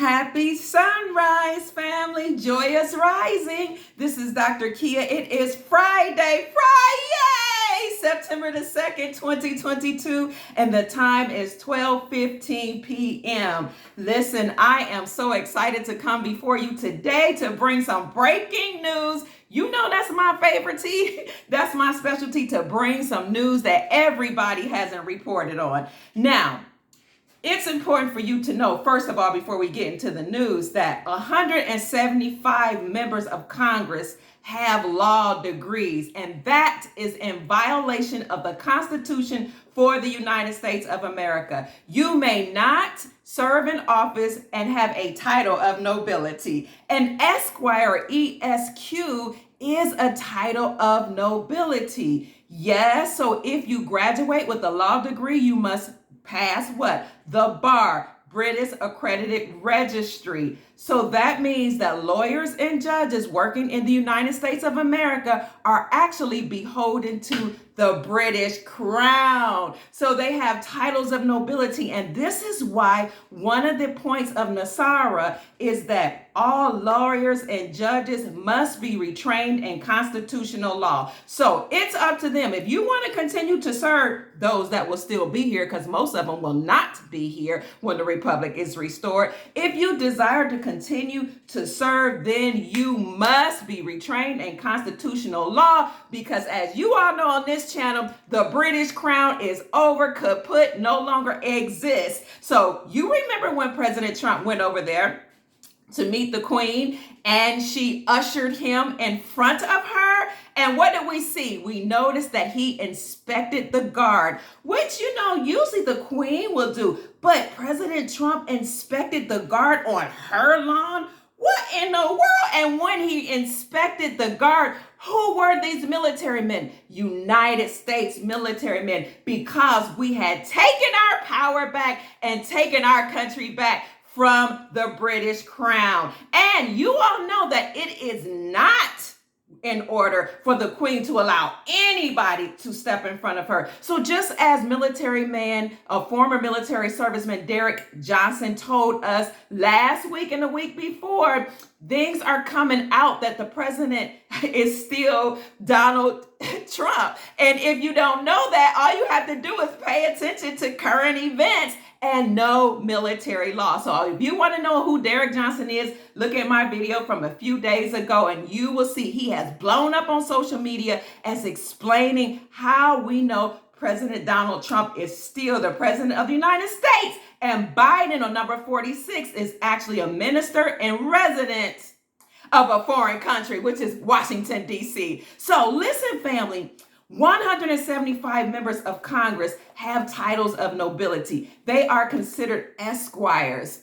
Happy sunrise, family. Joyous rising. This is Dr. Kia. It is Friday, September the 2nd, 2022, and the time is 12:15 p.m. Listen, I am so excited to come before you today to bring some breaking news. You know that's my favorite tea. That's my specialty, to bring some news that everybody hasn't reported on. Now, it's important for you to know, first of all, before we get into the news, that 175 members of Congress have law degrees, and that is in violation of the Constitution for the United States of America. You may not serve in office and have a title of nobility. An Esquire, ESQ, is a title of nobility. Yes, so if you graduate with a law degree, you must pass what? The bar, British Accredited Registry. So that means that lawyers and judges working in the United States of America are actually beholden to the British crown. So they have titles of nobility. And this is why one of the points of Nasara is that all lawyers and judges must be retrained in constitutional law. So it's up to them. If you want to continue to serve, those that will still be here, because most of them will not be here when the republic is restored. If you desire to continue to serve, then you must be retrained in constitutional law, because as you all know on this channel, the British crown is over, kaput, no longer exists. So you remember when President Trump went over there to meet the Queen, and she ushered him in front of her. And what did we see? We noticed that he inspected the guard, which, usually the Queen will do. But President Trump inspected the guard on her lawn? What in the world? And when he inspected the guard, who were these military men? United States military men, because we had taken our power back and taken our country back from the British crown. And you all know that it is not in order for the Queen to allow anybody to step in front of her. So just as military man, a former military serviceman, Derek Johnson, told us last week and the week before, things are coming out that the president is still Donald Trump. And if you don't know that, all you have to do is pay attention to current events and no military law. So if you want to know who Derek Johnson is, look at my video from a few days ago, and you will see he has blown up on social media as explaining how we know President Donald Trump is still the president of the United States, and Biden, on number 46, is actually a minister and resident of a foreign country, which is Washington, D.C. So listen, family. 175 members of Congress have titles of nobility. They are considered esquires.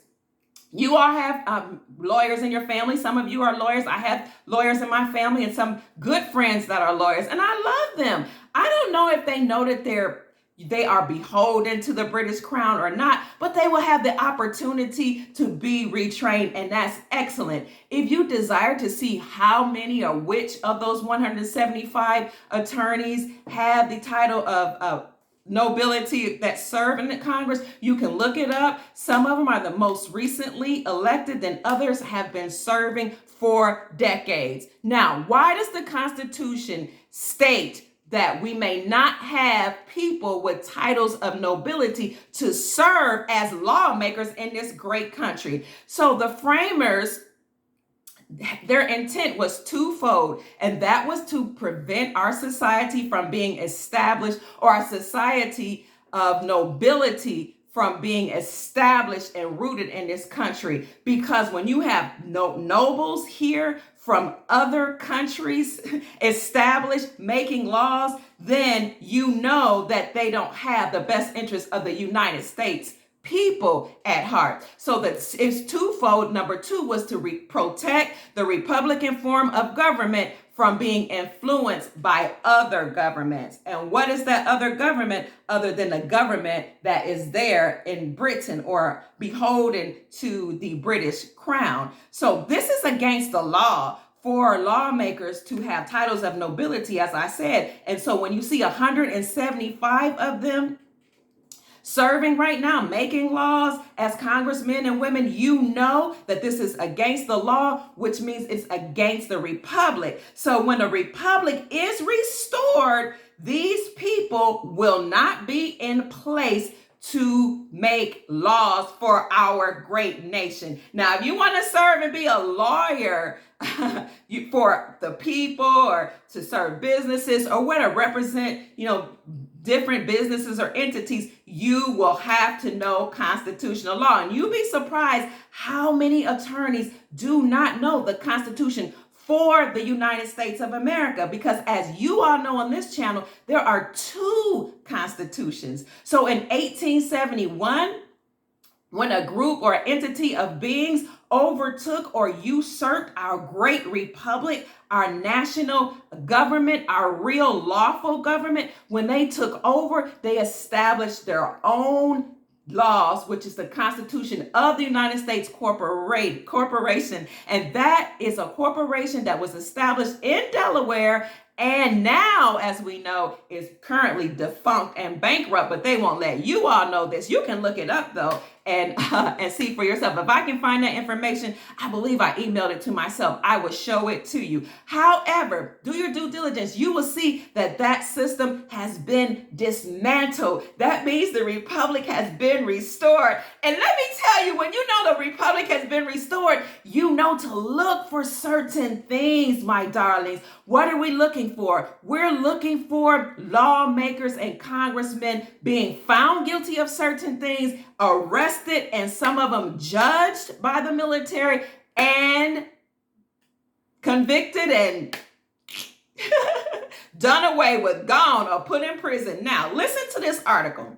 You all have lawyers in your family. Some of you are lawyers. I have lawyers in my family and some good friends that are lawyers, and I love them. I don't know if they know that they are beholden to the British crown or not, but they will have the opportunity to be retrained, and that's excellent. If you desire to see how many or which of those 175 attorneys have the title of nobility that serve in the Congress, you can look it up. Some of them are the most recently elected, and others have been serving for decades. Now, why does the Constitution state that we may not have people with titles of nobility to serve as lawmakers in this great country? So the framers, their intent was twofold, and that was to prevent our society from being established, or our society of nobility from being established and rooted in this country. Because when you have nobles here from other countries established making laws, then you know that they don't have the best interest of the United States people at heart. So that it's twofold. Number two was to protect the Republican form of government from being influenced by other governments. And what is that other government other than the government that is there in Britain or beholden to the British crown? So this is against the law for lawmakers to have titles of nobility, as I said. And so when you see 175 of them serving right now, making laws as congressmen and women, you know that this is against the law, which means it's against the republic. So when a republic is restored, these people will not be in place to make laws for our great nation. Now, if you want to serve and be a lawyer for the people, or to serve businesses, or what to represent, different businesses or entities, you will have to know constitutional law. And you'll be surprised how many attorneys do not know the Constitution for the United States of America, because as you all know on this channel, there are two constitutions. So in 1871, when a group or entity of beings overtook or usurped our great republic, our national government, our real lawful government, when they took over, they established their own laws, which is the Constitution of the United States Corporation. And that is a corporation that was established in Delaware, and now, as we know, is currently defunct and bankrupt, but they won't let you all know this. You can look it up though and see for yourself. If I can find that information, I believe I emailed it to myself, I will show it to you. However, do your due diligence. You will see that that system has been dismantled. That means the republic has been restored. And let me tell you, when you know the republic has been restored, you know to look for certain things, my darlings. What are we looking for? We're looking for lawmakers and congressmen being found guilty of certain things, arrested, and some of them judged by the military, and convicted and done away with, gone, or put in prison. Now, listen to this article.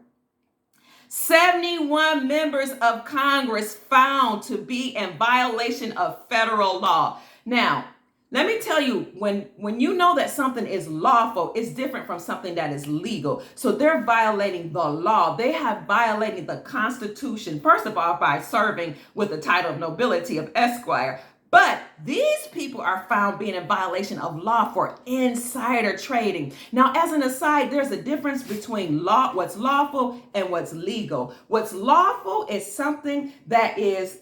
71 members of Congress found to be in violation of federal law. Now, let me tell you, when you know that something is lawful, it's different from something that is legal. So they're violating the law. They have violated the Constitution, first of all, by serving with the title of nobility of Esquire. But these people are found being in violation of law for insider trading. Now, as an aside, there's a difference between what's lawful and what's legal. What's lawful is something that is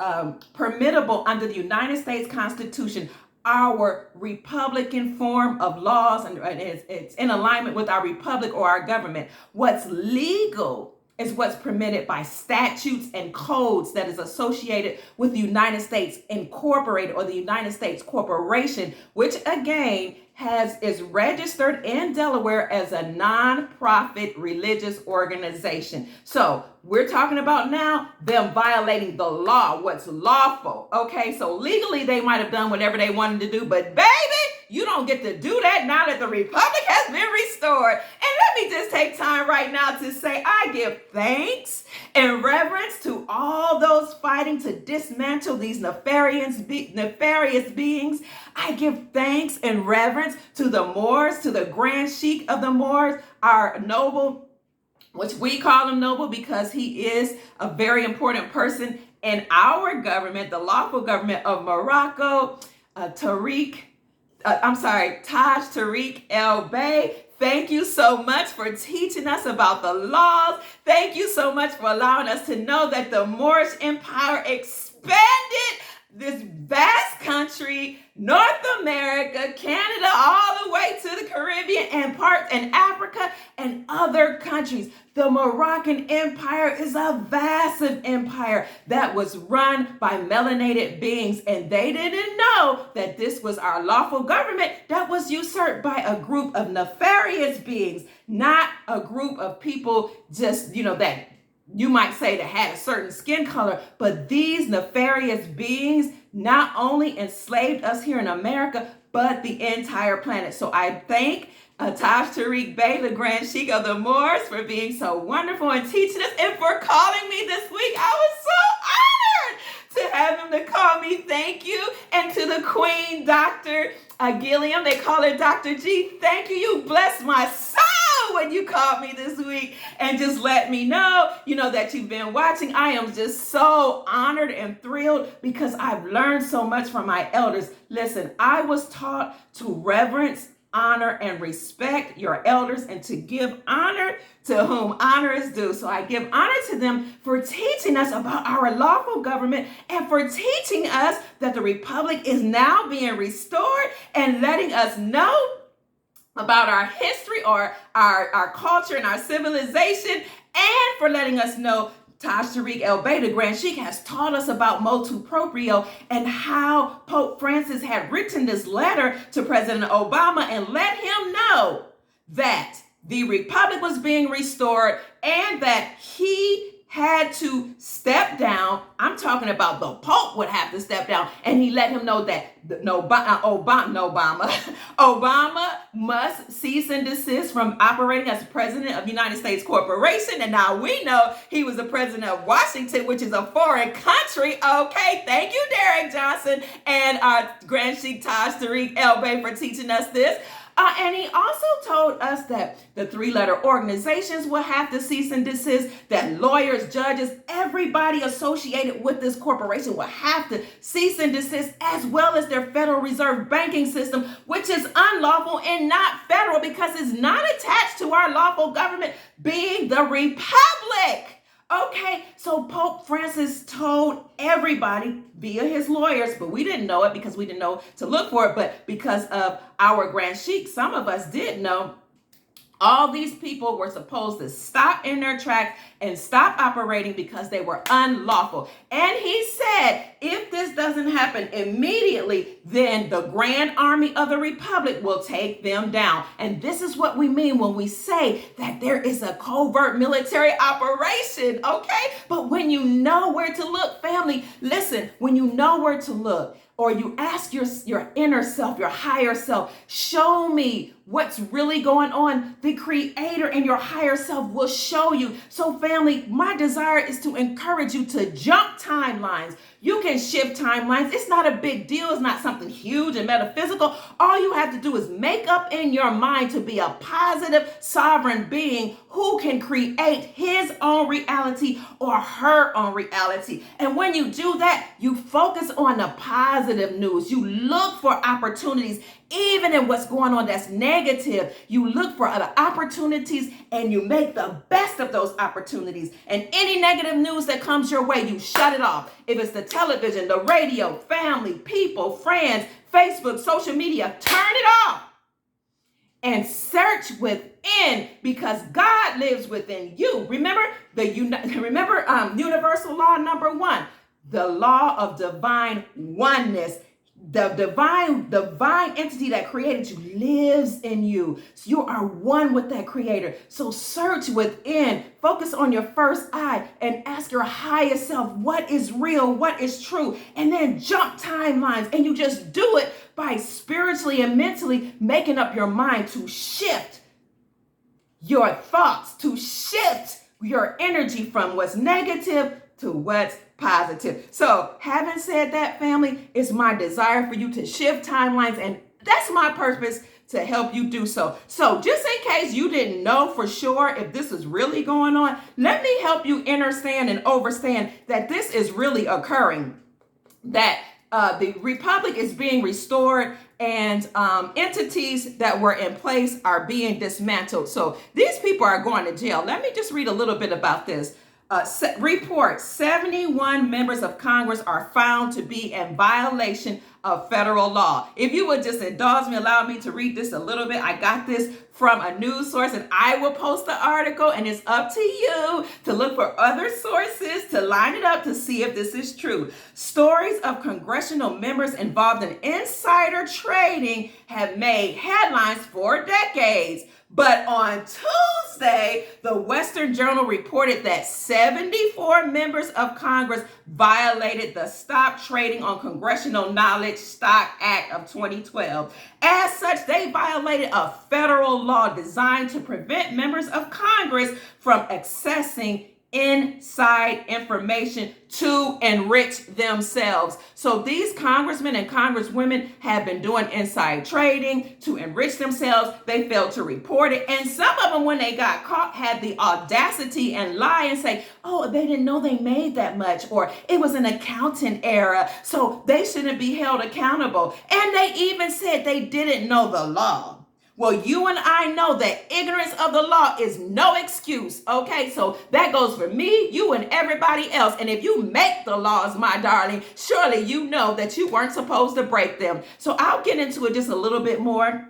permittable under the United States Constitution, our republican form of laws, and it's in alignment with our republic or our government. What's legal is what's permitted by statutes and codes that is associated with the United States Incorporated or the United States Corporation, which again is registered in Delaware as a nonprofit religious organization. So we're talking about now them violating the law, what's lawful. Okay, so legally they might have done whatever they wanted to do, but baby, you don't get to do that now that the republic has been restored. And let me just take time right now to say I give thanks and reverence to all those fighting to dismantle these nefarious beings. I give thanks and reverence to the Moors, to the Grand Sheik of the Moors, our noble, which we call him noble because he is a very important person in our government, the lawful government of Morocco, Taj Tariq El Bey. Thank you so much for teaching us about the laws. Thank you so much for allowing us to know that the Moorish Empire expanded this vast country, North America, Canada, all the way to the Caribbean and parts in Africa and other countries. The Moroccan Empire is a vast empire that was run by melanated beings, and they didn't know that this was our lawful government that was usurped by a group of nefarious beings, not a group of people just, that you might say that had a certain skin color, but these nefarious beings not only enslaved us here in America, but the entire planet. So I thank Taj Tariq Bey, the Grand Sheik of the Moors, for being so wonderful and teaching us, and for calling me this week. I was so honored to have him to call me. Thank you. And to the Queen, Dr. Gilliam, they call her Dr. G. Thank you. You blessed my soul when you called me this week and just let me know, that you've been watching. I am just so honored and thrilled because I've learned so much from my elders. Listen, I was taught to reverence, honor and respect your elders and to give honor to whom honor is due. So I give honor to them for teaching us about our lawful government and for teaching us that the republic is now being restored and letting us know about our history or our culture and our civilization, and for letting us know Taj Tariq El Bey, the Grand Sheikh, has taught us about motu proprio and how Pope Francis had written this letter to President Obama and let him know that the republic was being restored and that he had to step down. I'm talking about the Pope would have to step down, and he let him know that Obama must cease and desist from operating as president of the United States Corporation. And now we know he was the president of Washington, which is a foreign country. Okay, thank you, Derek Johnson and our Grand Sheikh Taj Tariq El Bey for teaching us this. And he also told us that the three-letter organizations will have to cease and desist, that lawyers, judges, everybody associated with this corporation will have to cease and desist, as well as their Federal Reserve banking system, which is unlawful and not federal because it's not attached to our lawful government being the republic. Okay, so Pope Francis told everybody via his lawyers, but we didn't know it because we didn't know to look for it, but because of our Grand Sheikh, some of us did know. All these people were supposed to stop in their tracks and stop operating because they were unlawful. And he said, if this doesn't happen immediately, then the Grand Army of the Republic will take them down. And this is what we mean when we say that there is a covert military operation, okay? But when you know where to look, family, listen, when you know where to look, or you ask your inner self, your higher self, show me what's really going on, the Creator and your higher self will show you. So family, my desire is to encourage you to jump timelines. You can shift timelines. It's not a big deal. It's not something huge and metaphysical. All you have to do is make up in your mind to be a positive, sovereign being who can create his own reality or her own reality. And when you do that, you focus on the positive news. You look for opportunities, even in what's going on that's negative. You look for other opportunities and you make the best of those opportunities. And any negative news that comes your way, you shut it off. If it's the television, the radio, family, people, friends, Facebook, social media, turn it off and search within, because God lives within you. Remember universal law number 1, the law of divine oneness. The divine entity that created you lives in you. So you are one with that creator. So search within, focus on your first eye and ask your highest self, what is real, what is true? And then jump timelines. And you just do it by spiritually and mentally making up your mind to shift your thoughts, to shift your energy from what's negative to what's positive. So having said that, family, it's my desire for you to shift timelines, and that's my purpose to help you do so. So just in case you didn't know for sure if this is really going on, let me help you understand and overstand that this is really occurring, that the republic is being restored and entities that were in place are being dismantled. So these people are going to jail. Let me just read a little bit about this. Report 71 members of Congress are found to be in violation of federal law. If you would just indulge me, allow me to read this a little bit. I got this from a news source and I will post the article, and it's up to you to look for other sources to line it up to see if this is true. Stories of congressional members involved in insider trading have made headlines for decades. But on Tuesday, the Western Journal reported that 74 members of Congress violated the Stop Trading on Congressional Knowledge Stock Act of 2012. As such, they violated a federal law designed to prevent members of Congress from accessing inside information to enrich themselves. So these congressmen and congresswomen have been doing inside trading to enrich themselves. They failed to report it. And some of them, when they got caught, had the audacity and lie and say, oh, they didn't know they made that much, or it was an accountant error, so they shouldn't be held accountable. And they even said they didn't know the law. Well, you and I know that ignorance of the law is no excuse, okay? So that goes for me, you, and everybody else. And if you make the laws, my darling, surely you know that you weren't supposed to break them. So I'll get into it just a little bit more.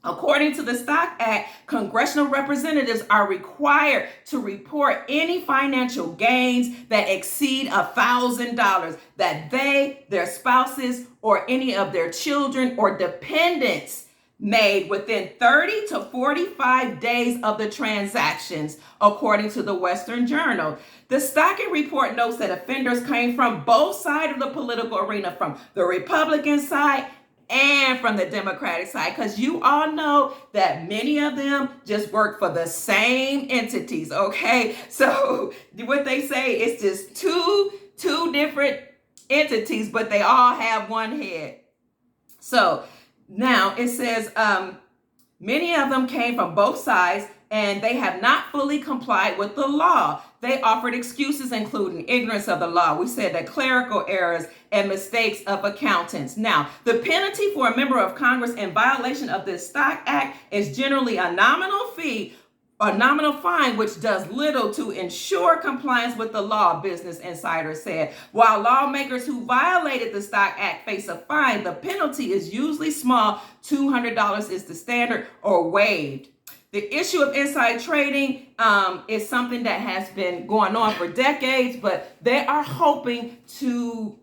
According to the Stock Act, congressional representatives are required to report any financial gains that exceed $1,000 that they, their spouses, or any of their children or dependents made within 30 to 45 days of the transactions, according to the Western Journal. The Stockton report notes that offenders came from both sides of the political arena, from the Republican side and from the Democratic side, because you all know that many of them just work for the same entities, okay? So what they say is just two different entities, but they all have one head. So now it says many of them came from both sides, and they have not fully complied with the law. They offered excuses including ignorance of the law. We said that clerical errors and mistakes of accountants. Now, the penalty for a member of Congress in violation of this Stock Act is generally a nominal fee or nominal fine, which does little to ensure compliance with the law, Business Insider said. While lawmakers who violated the Stock Act face a fine, the penalty is usually small. $200 is the standard, or waived. The issue of inside trading is something that has been going on for decades, but they are hoping to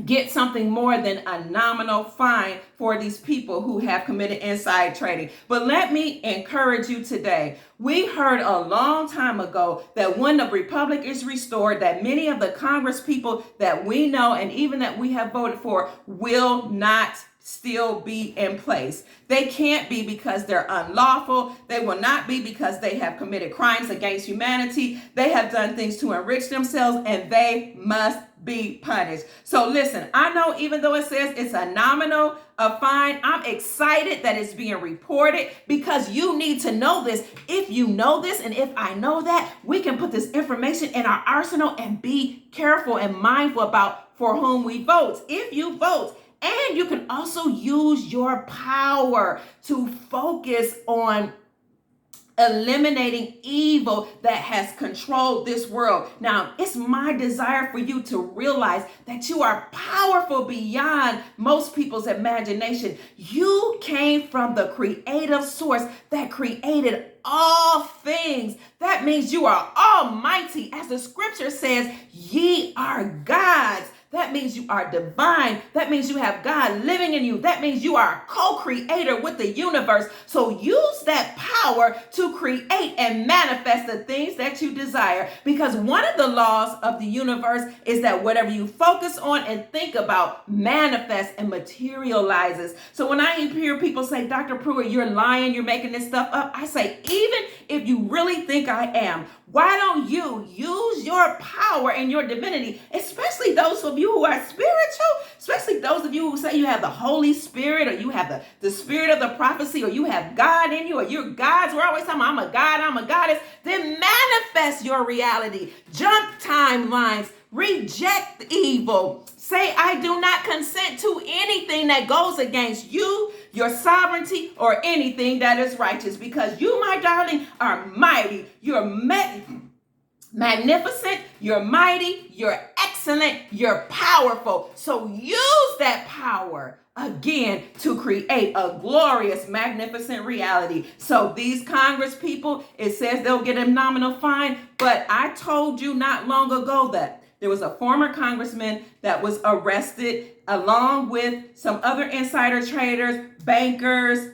get something more than a nominal fine for these people who have committed inside trading. But let me encourage you today. We heard a long time ago that when the republic is restored, that many of the Congress people that we know and even that we have voted for will not still be in place. They can't be because they're unlawful. They will not be because they have committed crimes against humanity. They have done things to enrich themselves, and they must be punished. So listen, I know even though it says it's a nominal fine, I'm excited that it's being reported, because you need to know this. If you know this, and if I know that, we can put this information in our arsenal and be careful and mindful about for whom we vote. If you vote, and you can also use your power to focus on eliminating evil that has controlled this world. Now, it's my desire for you to realize that you are powerful beyond most people's imagination. You came from the creative source that created all things. That means you are almighty. As the scripture says, ye are gods. That means you are divine. That means you have God living in you. That means you are a co-creator with the universe. So use that power to create and manifest the things that you desire. Because one of the laws of the universe is that whatever you focus on and think about manifests and materializes. So when I hear people say, Dr. Pruitt, you're lying, you're making this stuff up, I say, even if you really think I am, why don't you use your power and your divinity, especially those of you who are spiritual, especially those of you who say you have the Holy Spirit, or you have the spirit of the prophecy, or you have God in you, or you're gods. We're always talking, I'm a God, I'm a goddess. Then manifest your reality. Jump timelines. Reject evil. Say, I do not consent to anything that goes against you, your sovereignty, or anything that is righteous, because you, my darling, are mighty. You're magnificent. You're mighty. You're excellent. You're powerful. So use that power again to create a glorious, magnificent reality. So these Congress people, it says they'll get a nominal fine, but I told you not long ago that there was a former congressman that was arrested along with some other insider traders, bankers,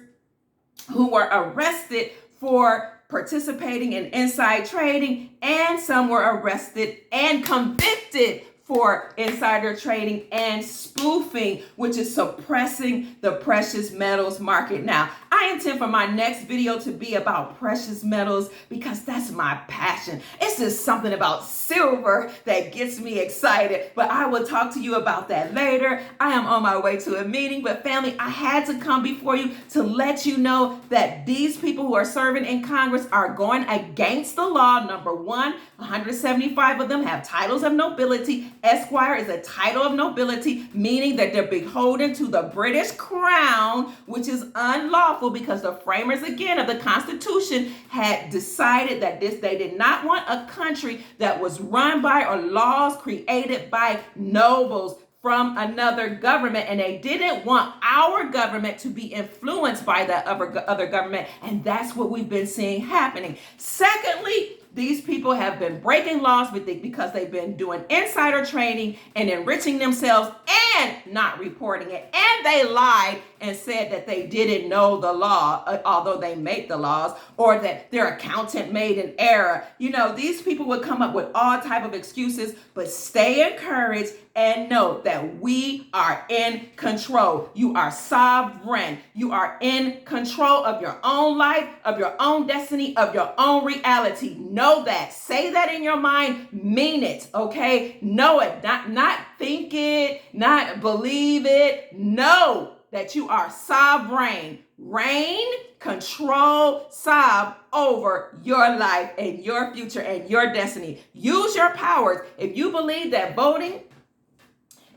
who were arrested for participating in inside trading, and some were arrested and convicted for insider trading and spoofing, which is suppressing the precious metals market. Now, I intend for my next video to be about precious metals, because that's my passion. It's just something about silver that gets me excited, but I will talk to you about that later. I am on my way to a meeting, but family, I had to come before you to let you know that these people who are serving in Congress are going against the law. Number one, 175 of them have titles of nobility, Esquire is a title of nobility, meaning that they're beholden to the British crown, which is unlawful because the framers, again, of the Constitution had decided that they did not want a country that was run by or laws created by nobles from another government, and they didn't want our government to be influenced by that other government, and that's what we've been seeing happening. Secondly, these people have been breaking laws because they've been doing insider trading and enriching themselves and not reporting it. And they lied and said that they didn't know the law, although they made the laws, or that their accountant made an error. These people would come up with all type of excuses, but stay encouraged and know that we are in control. You are sovereign. You are in control of your own life, of your own destiny, of your own reality. Know that. Say that in your mind. Mean it. Okay? Know it. Not think it, not believe it. Know that you are sovereign. Reign, control, sob over your life and your future and your destiny. Use your powers. If you believe that voting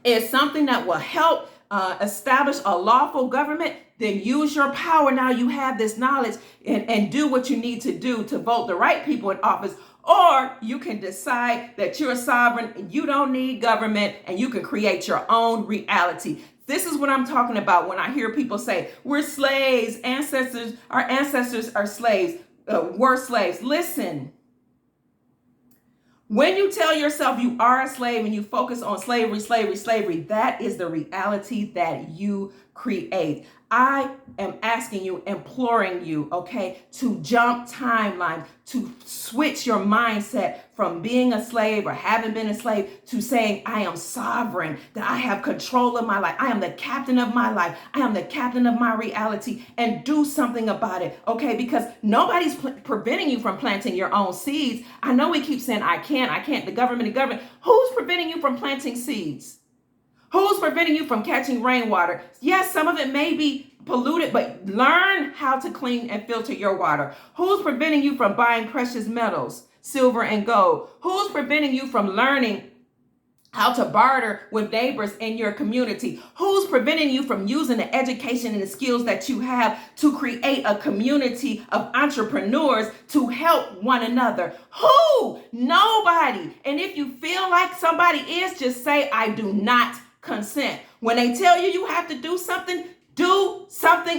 is something that will help establish a lawful government, then use your power. Now you have this knowledge and do what you need to do to vote the right people in office. Or you can decide that you're sovereign and you don't need government and you can create your own reality. This is what I'm talking about when I hear people say, we're slaves, our ancestors are slaves, were slaves. Listen. When you tell yourself you are a slave and you focus on slavery, that is the reality that you create. I am asking you, imploring you, okay, to jump timelines, to switch your mindset from being a slave or having been a slave to saying, I am sovereign, that I have control of my life. I am the captain of my life. I am the captain of my reality, and do something about it, okay? Because nobody's preventing you from planting your own seeds. I know we keep saying, I can't, the government. Who's preventing you from planting seeds? Who's preventing you from catching rainwater? Yes, some of it may be polluted, but learn how to clean and filter your water. Who's preventing you from buying precious metals, silver and gold? Who's preventing you from learning how to barter with neighbors in your community? Who's preventing you from using the education and the skills that you have to create a community of entrepreneurs to help one another? Who? Nobody. And if you feel like somebody is, just say, I do not consent. When they tell you you have to do something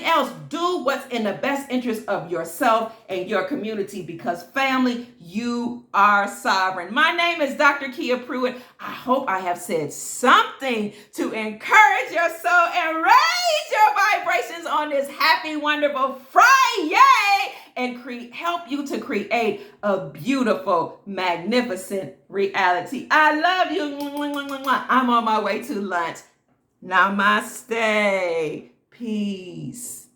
else. Do what's in the best interest of yourself and your community, because family, you are sovereign. My name is Dr. Kia Pruitt. I hope I have said something to encourage your soul and raise your vibrations on this happy, wonderful Friday and help you to create a beautiful, magnificent reality. I love you. I'm on my way to lunch. Namaste. Peace.